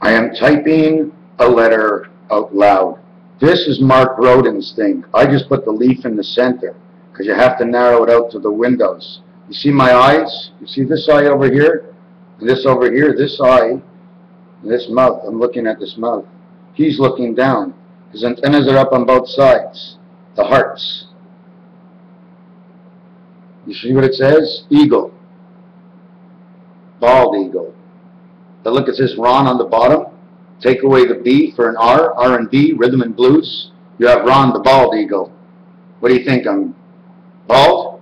I am typing a letter out loud. This is Mark Rodin's thing. I just put the leaf in the center because you have to narrow it out to the windows. You see my eyes? You see this eye over here? And this over here? This eye, and this mouth. I'm looking at this mouth. He's looking down. His antennas are up on both sides. The hearts. You see what it says? Eagle. Bald eagle. But look, it says Ron on the bottom. Take away the B for an R, R&B, rhythm and blues. You have Ron the bald eagle. What do you think? I'm bald?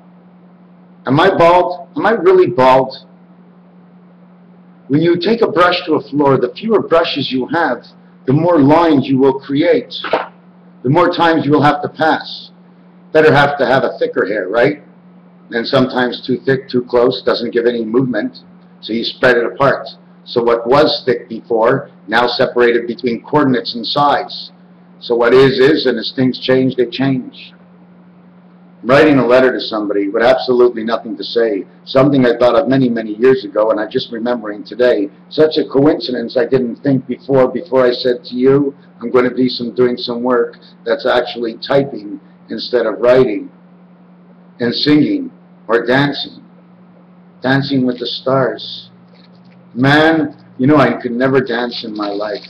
Am I bald? Am I really bald? When you take a brush to a floor, the fewer brushes you have, the more lines you will create. The more times you will have to pass. Better have to have a thicker hair, right? And sometimes too thick, too close, doesn't give any movement. So you spread it apart. So what was thick before, now separated between coordinates and size. So what is, and as things change, they change. Writing a letter to somebody with absolutely nothing to say, something I thought of many, many years ago, and I'm just remembering today. Such a coincidence I didn't think before I said to you, I'm going to be doing some work that's actually typing instead of writing, and singing, or dancing. Dancing with the stars. Man, you know, I could never dance in my life.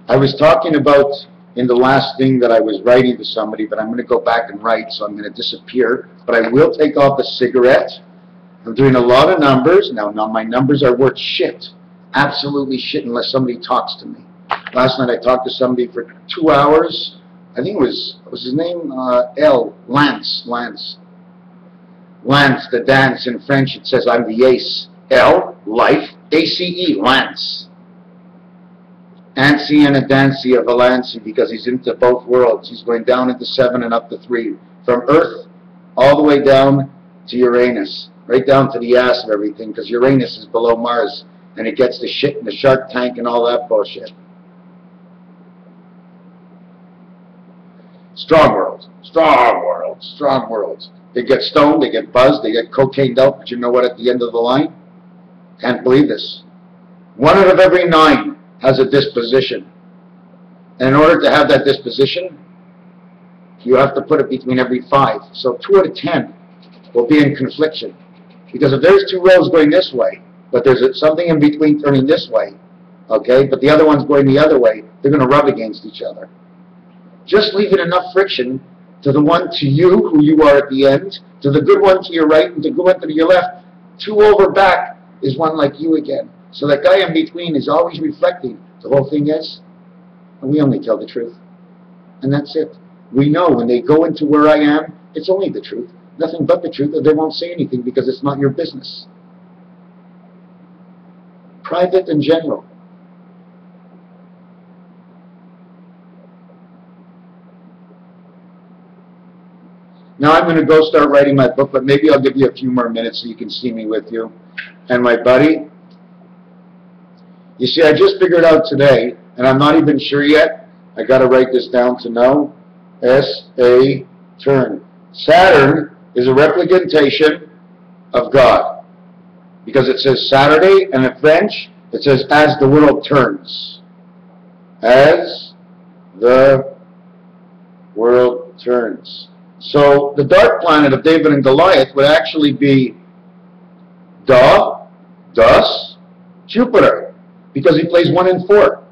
I was talking about in the last thing that I was writing to somebody, but I'm going to go back and write, so I'm going to disappear. But I will take off a cigarette. I'm doing a lot of numbers. Now my numbers are worth shit. Absolutely shit unless somebody talks to me. Last night I talked to somebody for 2 hours. I think it was his name? Lance. Lance, the dance in French, it says I'm the ace. L, life, A-C-E, Lance. Antsy and a dancy of Valancy, because he's into both worlds. He's going down into 7 and up to 3. From Earth all the way down to Uranus. Right down to the ass of everything, because Uranus is below Mars. And it gets the shit in the Shark Tank and all that bullshit. Strong world. Strong world. Strong world. They get stoned, they get buzzed, they get cocained out, but you know what at the end of the line? Can't believe this. 1 out of every 9 has a disposition. And in order to have that disposition, you have to put it between every 5. So 2 out of 10 will be in confliction. Because if there's 2 roads going this way, but there's something in between turning this way, okay, but the other one's going the other way, they're going to rub against each other. Just leave it enough friction to the one to you, who you are at the end, to the good one to your right, and the good one to your left. 2 over back is one like you again. So that guy in between is always reflecting. The whole thing is, we only tell the truth. And that's it. We know when they go into where I am, it's only the truth. Nothing but the truth, or they won't say anything because it's not your business. Private and general. Now I'm going to go start writing my book, but maybe I'll give you a few more minutes so you can see me with you. And my buddy, you see, I just figured out today, and I'm not even sure yet, I got to write this down to know, S-A, turn. Saturn is a representation of God. Because it says Saturday, and in French, it says as the world turns. As the world turns. So the dark planet of David and Goliath would actually be Jupiter, because he plays 1 and 4.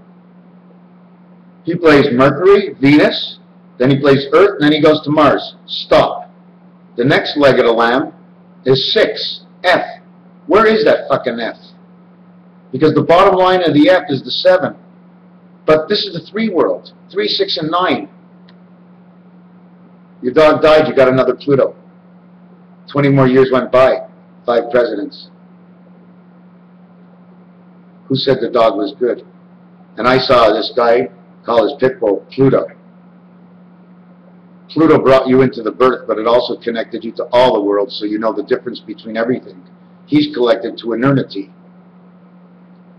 He plays Mercury, Venus, then he plays Earth, and then he goes to Mars. Stop. The next leg of the lamb is 6, F. Where is that fucking F? Because the bottom line of the F is the 7. But this is the 3 world, 3, 6, and 9. Your dog died, you got another Pluto. 20 more years went by, 5 presidents. Who said the dog was good? And I saw this guy call his pit bull Pluto. Pluto brought you into the birth, but it also connected you to all the worlds, so you know the difference between everything. He's connected to eternity.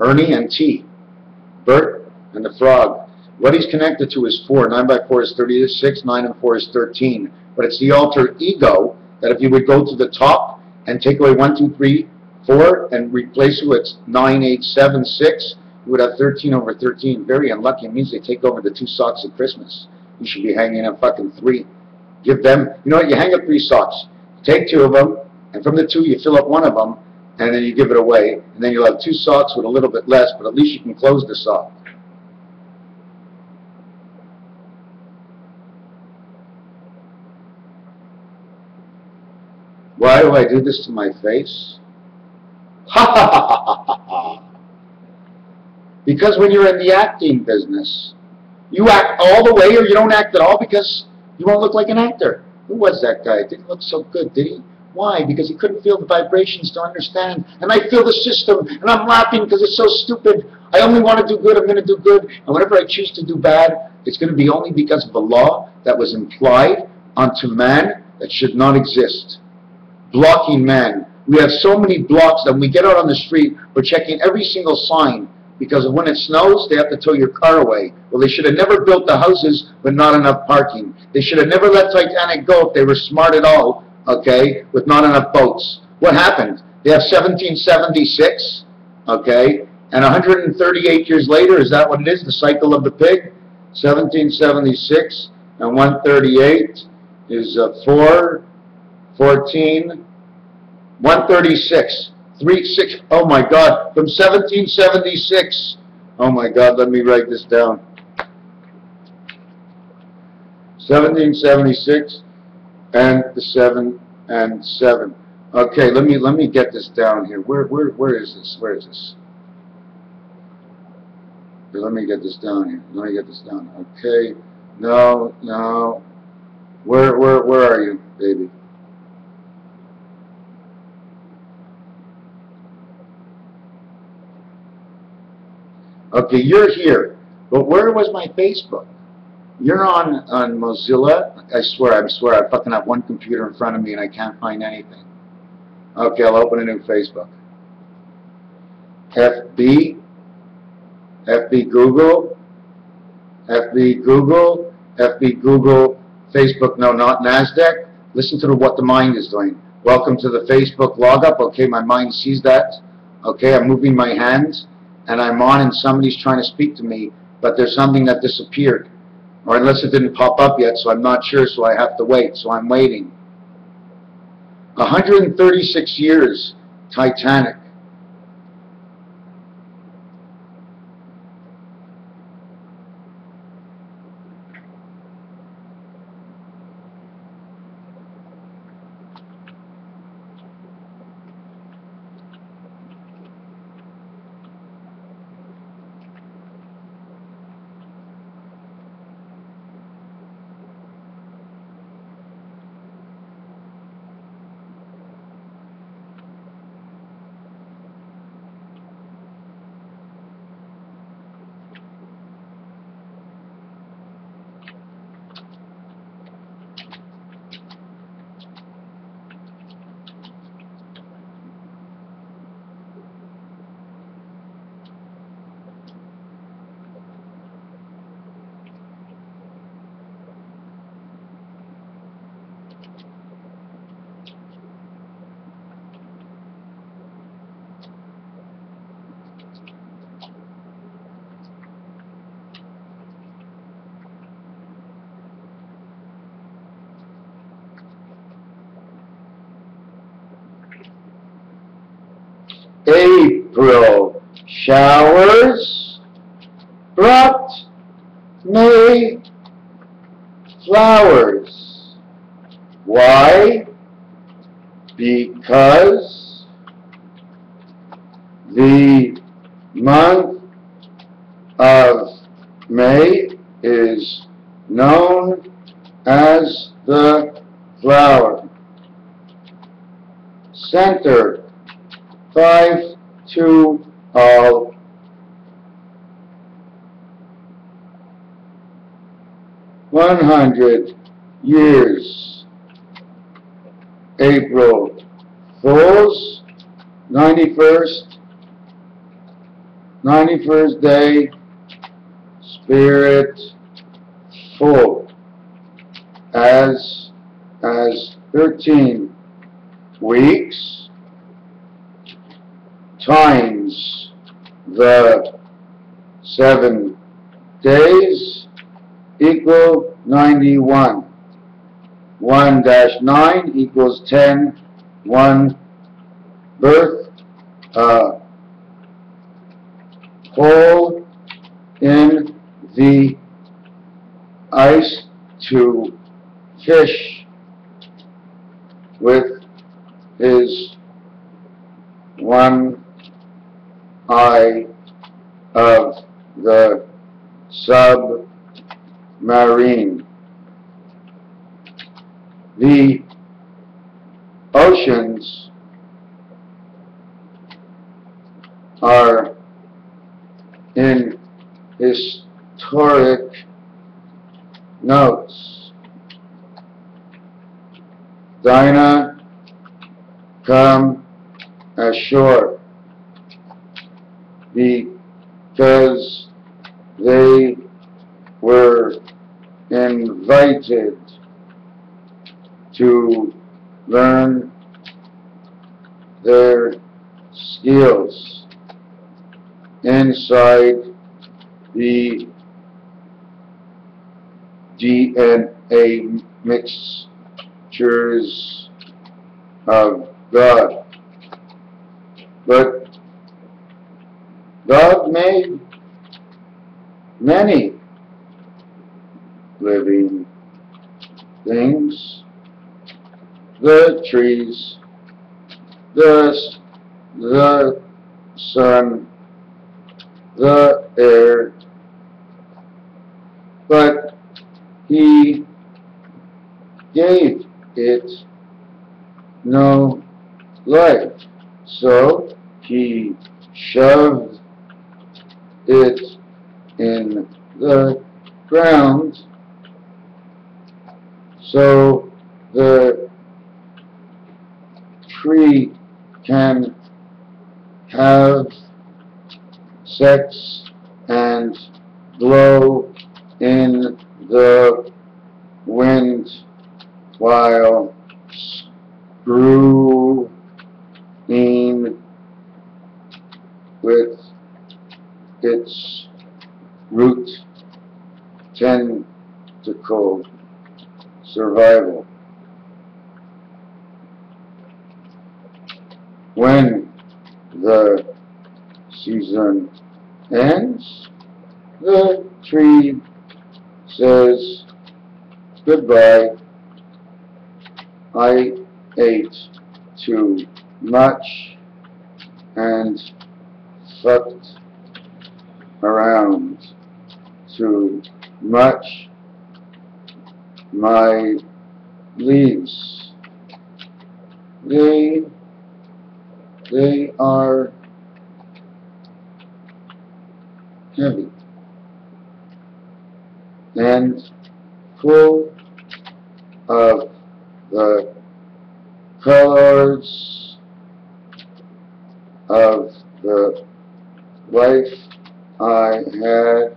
Ernie and T. Bert and the frog. What he's connected to is 4. 9 by 4 is 36, 9 and 4 is 13. But it's the alter ego that if you would go to the top and take away 1, 2, 3, 4 and replace it with 9, 8, 7, 6, You would have 13 over 13. Very unlucky. It means they take over the 2 socks at Christmas. You should be hanging up fucking 3. Give them, you know what, you hang up 3 socks. Take 2 of them, and from the 2 you fill up 1 of them, and then you give it away. And then you'll have 2 socks with a little bit less, but at least you can close the sock. Why do I do this to my face? Ha ha ha ha ha ha! Because when you're in the acting business, you act all the way or you don't act at all because you won't look like an actor. Who was that guy? Didn't look so good, did he? Why? Because he couldn't feel the vibrations to understand. And I feel the system, and I'm laughing because it's so stupid. I only want to do good, I'm going to do good. And whenever I choose to do bad, it's going to be only because of a law that was implied onto man that should not exist. Blocking man. We have so many blocks that when we get out on the street, we're checking every single sign. Because of when it snows, they have to tow your car away. Well, they should have never built the houses with not enough parking. They should have never let Titanic go if they were smart at all, okay, with not enough boats. What happened? They have 1776, okay, and 138 years later, is that what it is, the cycle of the pig? 1776 and 138 is 4, 14, 136. 36, oh my God, from 1776. Oh my God, let me write this down. 1776 and the 7 and 7. Okay, let me get this down here. Where is this? Where is this? Okay, let me get this down here. Let me get this down. Okay. No, no. Where are you, baby? Okay, you're here, but where was my Facebook? You're on Mozilla. I swear, I fucking have one computer in front of me and I can't find anything. Okay, I'll open a new Facebook. FB Google, FB Google, FB Google, Facebook, no, not NASDAQ. Listen to what the mind is doing. Welcome to the Facebook log up. Okay, my mind sees that. Okay, I'm moving my hands. And I'm on and somebody's trying to speak to me, but there's something that disappeared. Or unless it didn't pop up yet, so I'm not sure, so I have to wait. So I'm waiting. 136 years, Titanic. April showers brought May flowers. Why? Because the month of May is known as the flower. Center 5 to all. $100 years. April Fools, 91st day, spirit full, as 13 weeks times the 7 days equal 91. 1-9 equals 10. 1 birth, hole in the ice to fish with his one eye of the submarine. The oceans are in historic notes. Dinah, come ashore, because they were invited to learn their skills inside the DNA mixtures of God. But God made many living things: the trees, the sun, the air, but He gave it no life, so He shoved it in the ground so the tree can have sex and blow in the wind while screwing with its root tentacle survival. When the season ends, the tree says, goodbye, I ate too much and fucked around too much. My leaves, they are heavy and full of the colors of the life I had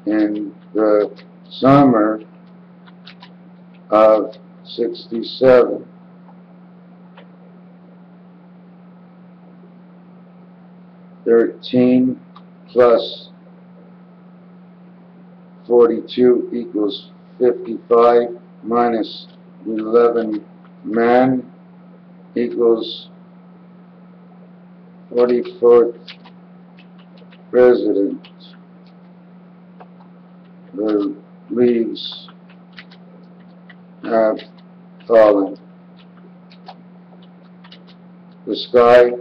in the summer of '67. "13 plus 42 equals 55 minus 11 man equals 44th president." The leaves have fallen. The sky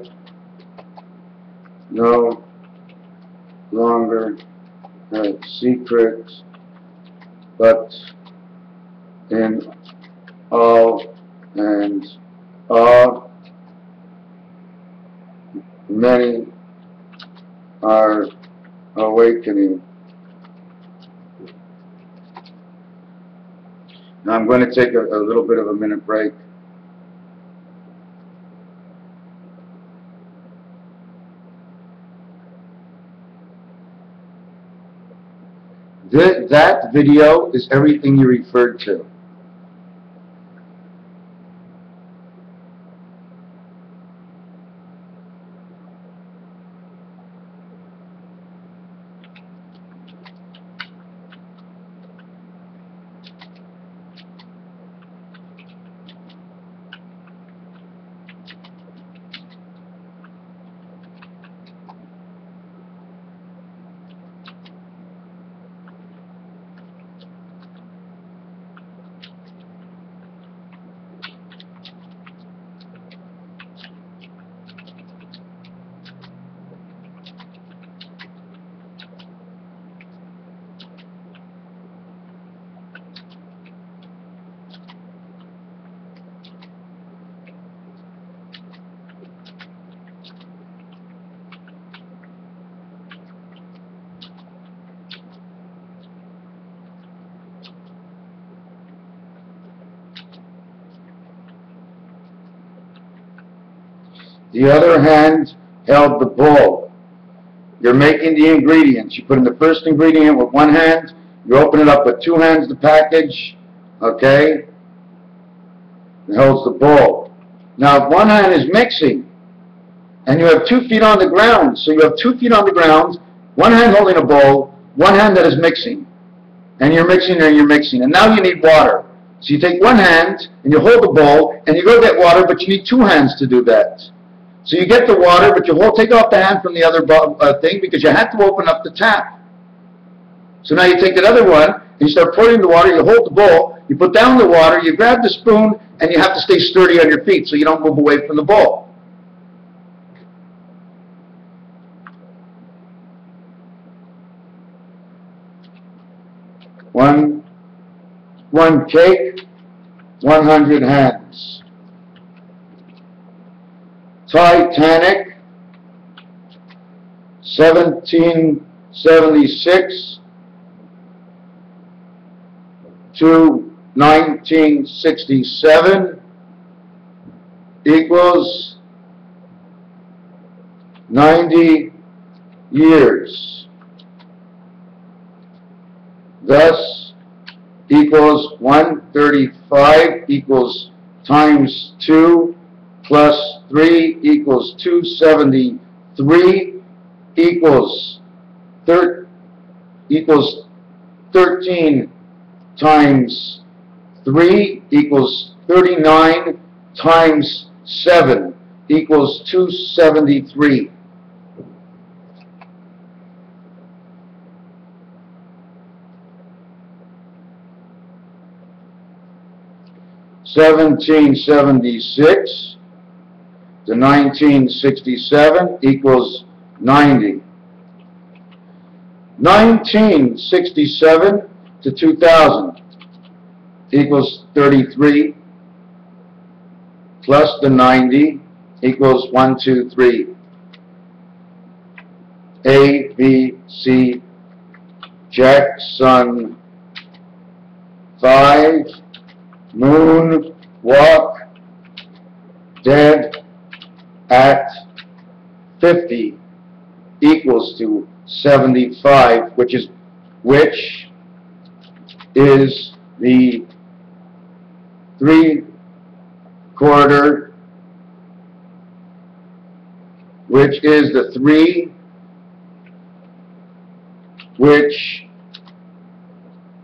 no longer a secret, but in all and awe, many are awakening. Now I'm going to take a little bit of a minute break. That video is everything you referred to. The other hand held the bowl. You're making the ingredients. You put in the first ingredient with one hand. You open it up with two hands, the package. Okay? It holds the bowl. Now, if one hand is mixing, and you have 2 feet on the ground, so you have 2 feet on the ground, one hand holding a bowl, one hand that is mixing. And you're mixing and you're mixing. And now you need water. So you take one hand, and you hold the bowl, and you go get water, but you need 2 hands to do that. So you get the water, but you take off the hand from the other thing, because you had to open up the tap. So now you take that other one, and you start pouring the water, you hold the bowl, you put down the water, you grab the spoon, and you have to stay sturdy on your feet so you don't move away from the bowl. One cake, 100 hands. Titanic, 1776 to 1967 equals 90 years. Thus, equals 135 equals times 2 plus 3 equals 273 equals 13 times 3 equals 39 times 7 equals 273. (1776) to 1967 equals 90. 1967 to 2000 equals 33, plus the 90 equals 1, 2, 3. A, B, C, Jackson 5, moon, walk, dead at 50 equals to 75, which is the 3/4, which is the 3 which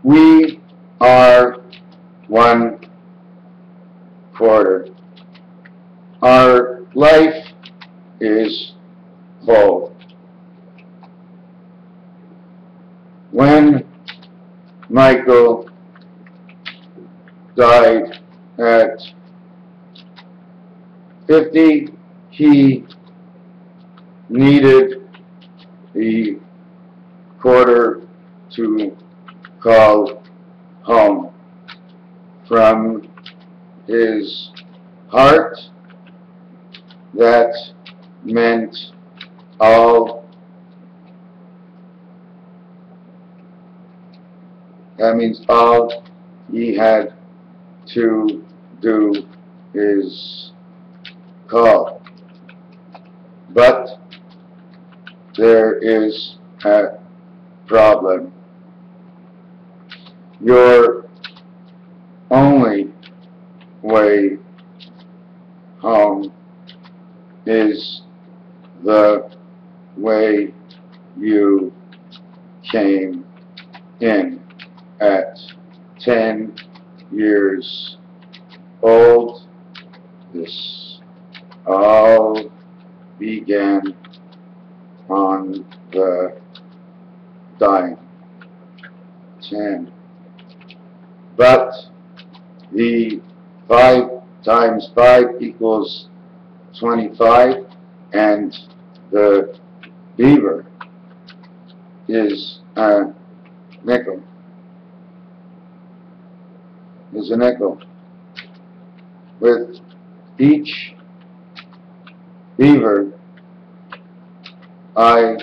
we are 1/4. Our life is whole. When Michael died at 50, he needed the quarter to call home from his heart. That meant all. That means all he had to do is call. But there is a problem. Your only way home is the way you came in at 10 years old. This all began on the dime. 10. But the 5 times 5 equals 25, and the beaver is a nickel. Is a nickel. With each beaver, I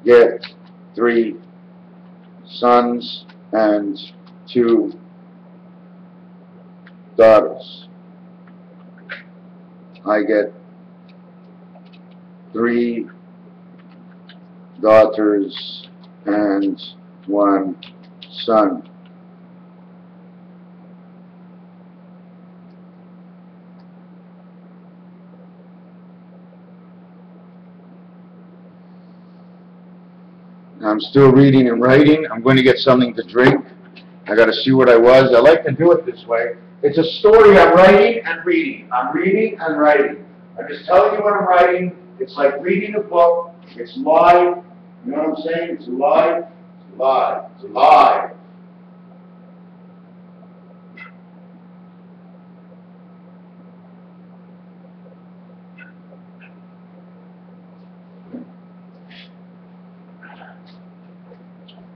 get 3 sons and 2 daughters. I get 3 daughters and 1 son. I'm still reading and writing. I'm going to get something to drink. I got to see what I was. I like to do it this way. It's a story I'm writing and reading. I'm reading and writing. I'm just telling you what I'm writing. It's like reading a book. It's live. You know what I'm saying? It's live. It's live. It's live.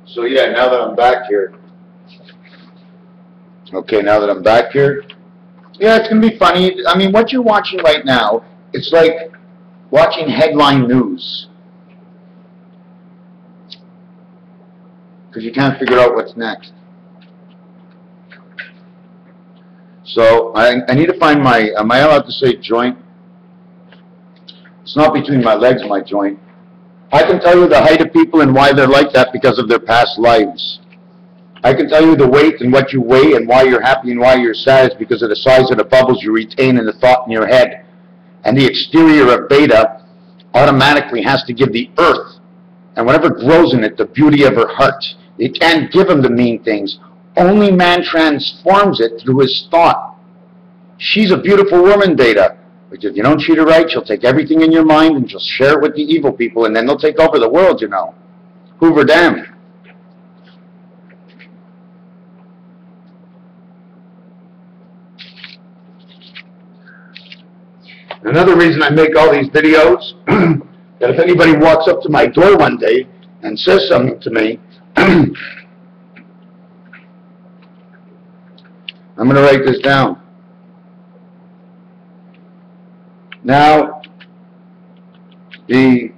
So yeah, now that I'm back here. Okay, now that I'm back here. Yeah, it's going to be funny. I mean, what you're watching right now, it's like watching headline news. Because you can't figure out what's next. So, I need to find my, am I allowed to say joint? It's not between my legs, my joint. I can tell you the height of people and why they're like that because of their past lives. I can tell you the weight and what you weigh and why you're happy and why you're sad is because of the size of the bubbles you retain in the thought in your head. And the exterior of beta automatically has to give the earth and whatever grows in it the beauty of her heart. It can't give him the mean things. Only man transforms it through his thought. She's a beautiful woman, beta. But if you don't treat her right, she'll take everything in your mind and she'll share it with the evil people and then they'll take over the world, you know. Hoover Dam. Another reason I make all these videos, that if anybody walks up to my door one day and says something to me, I'm going to write this down. Now, the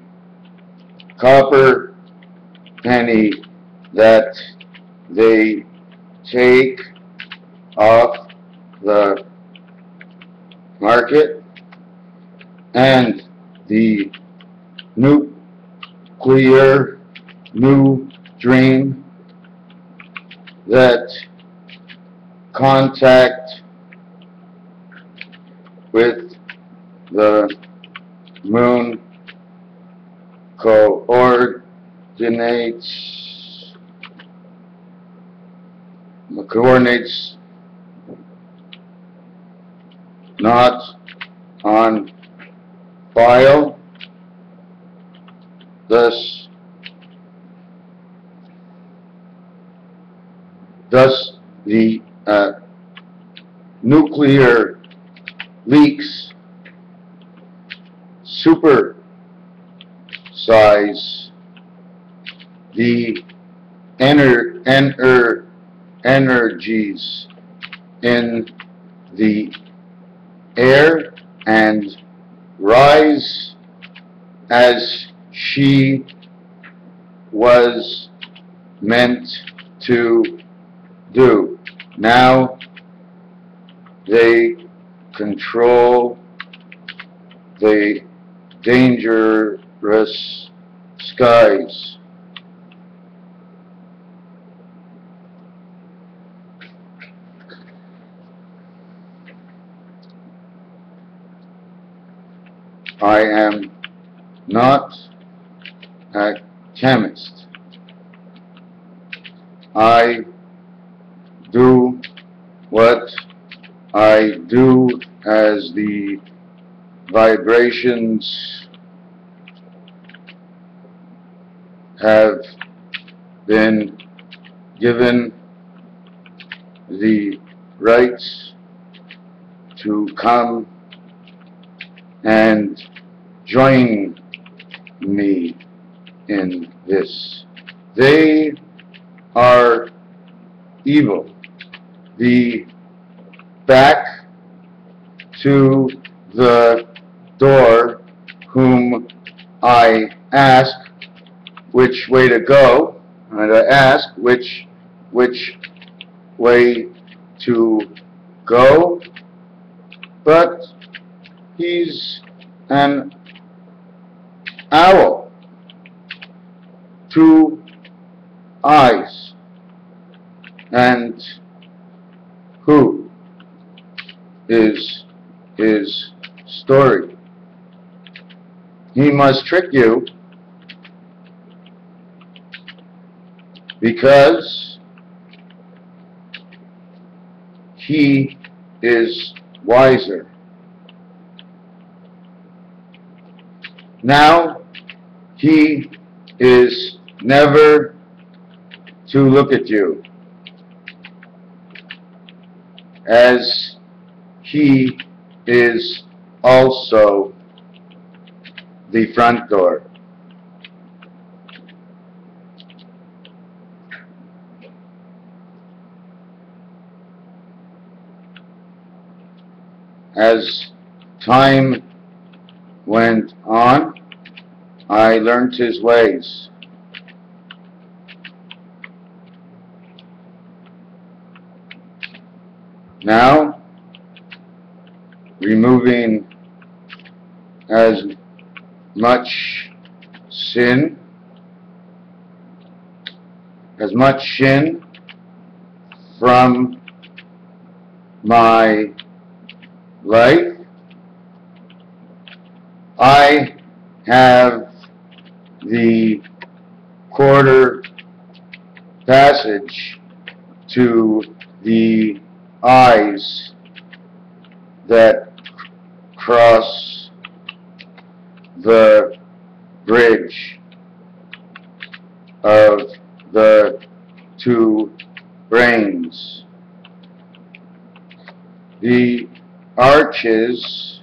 copper penny that they take off the market and the nuclear new dream that contact with the moon coordinates not on file, thus the nuclear leaks supersize the energies in the air and rise as she was meant to do. Now they control the dangerous skies. I am not a chemist. I do what I do as the vibrations have been given the rights to come and join me in this. They are evil. The back to the door whom I ask which way to go, and I ask which way to go, but he's an owl, 2 eyes, and who is his story? He must trick you because he is wiser. Now he is never to look at you, as he is also the front door. As time went on, I learned his ways. Now, removing as much sin from my life, I have the quarter passage to the eyes that cross the bridge of the 2 brains. The arches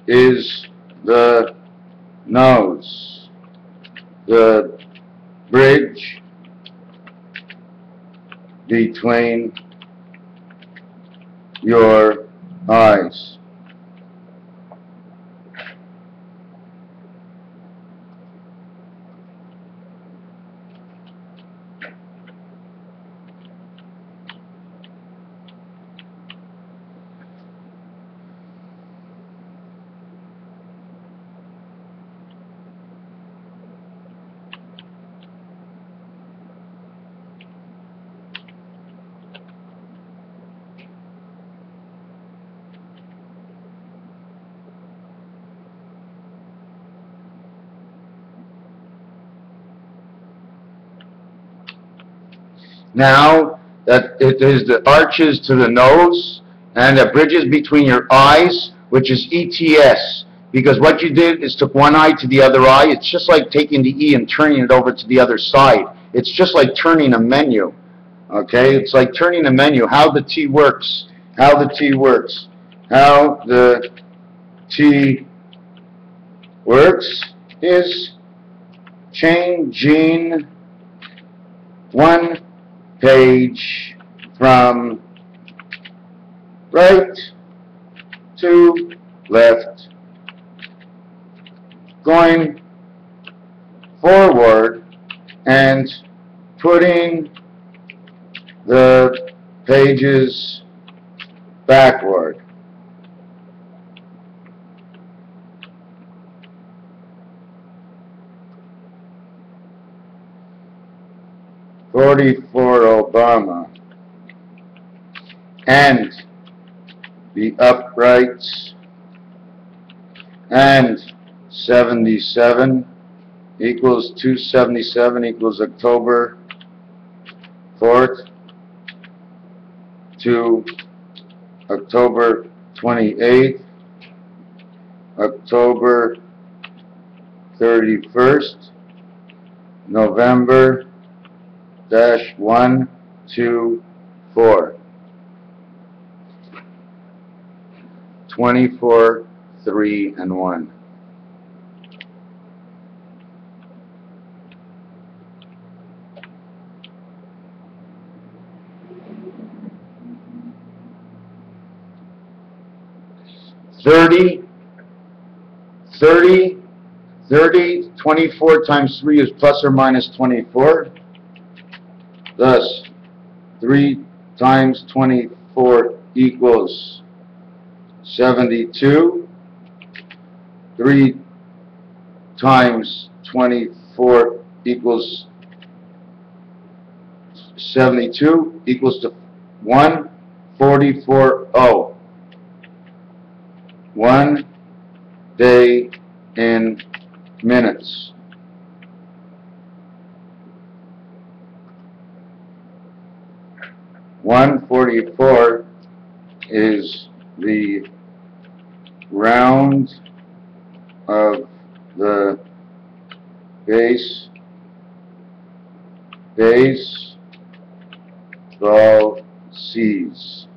is the nose. The bridge between your eyes. Now that it is the arches to the nose and the bridges between your eyes, which is ETS, because what you did is took one eye to the other eye. It's just like taking the E and turning it over to the other side. It's just like turning a menu. Okay, it's like turning a menu. How the T works. How the T works. How the T works is changing one page from right to left, going forward and putting the pages backward. For Obama, and the uprights, and 77 equals 277 equals October 4th to October 28th, October 31st, November -1, 2, 4. 24, 3, and 1. Thirty, 24 times 3 is plus or minus 24. Thus, 3 times 24 equals 72. 3 times 24 equals 72 equals to 144.0. 1 day in minutes. (144) is the round of the base baseball seas.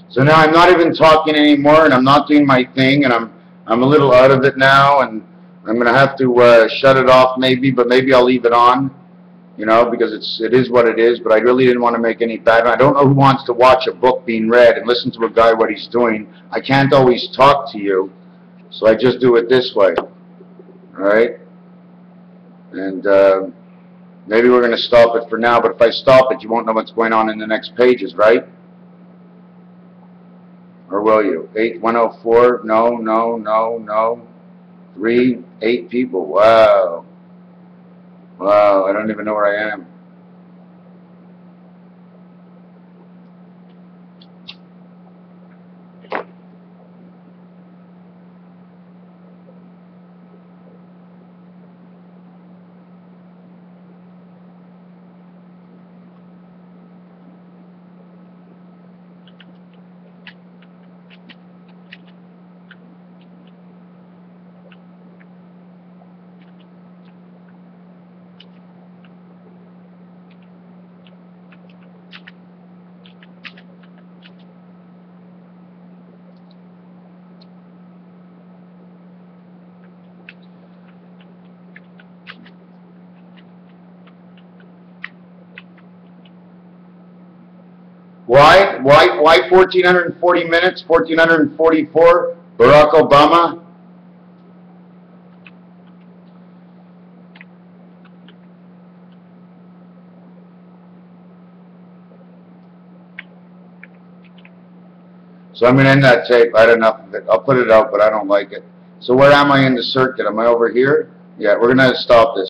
So now I'm not even talking anymore, and I'm not doing my thing, and I'm a little out of it now, and I'm going to have to shut it off maybe, but maybe I'll leave it on, you know, because it is what it is. But I really didn't want to make any bad. I don't know who wants to watch a book being read and listen to a guy what he's doing. I can't always talk to you, so I just do it this way, all right? And maybe we're going to stop it for now, but if I stop it, you won't know what's going on in the next pages, right? Or will you? 104? No, no, no, no. 8 people. Wow. Wow, I don't even know where I am. Why 1,440 minutes, 1,444? Barack Obama? So I'm going to end that tape. I had enough of it. I'll put it out, but I don't like it. So where am I in the circuit? Am I over here? Yeah, we're going to stop this.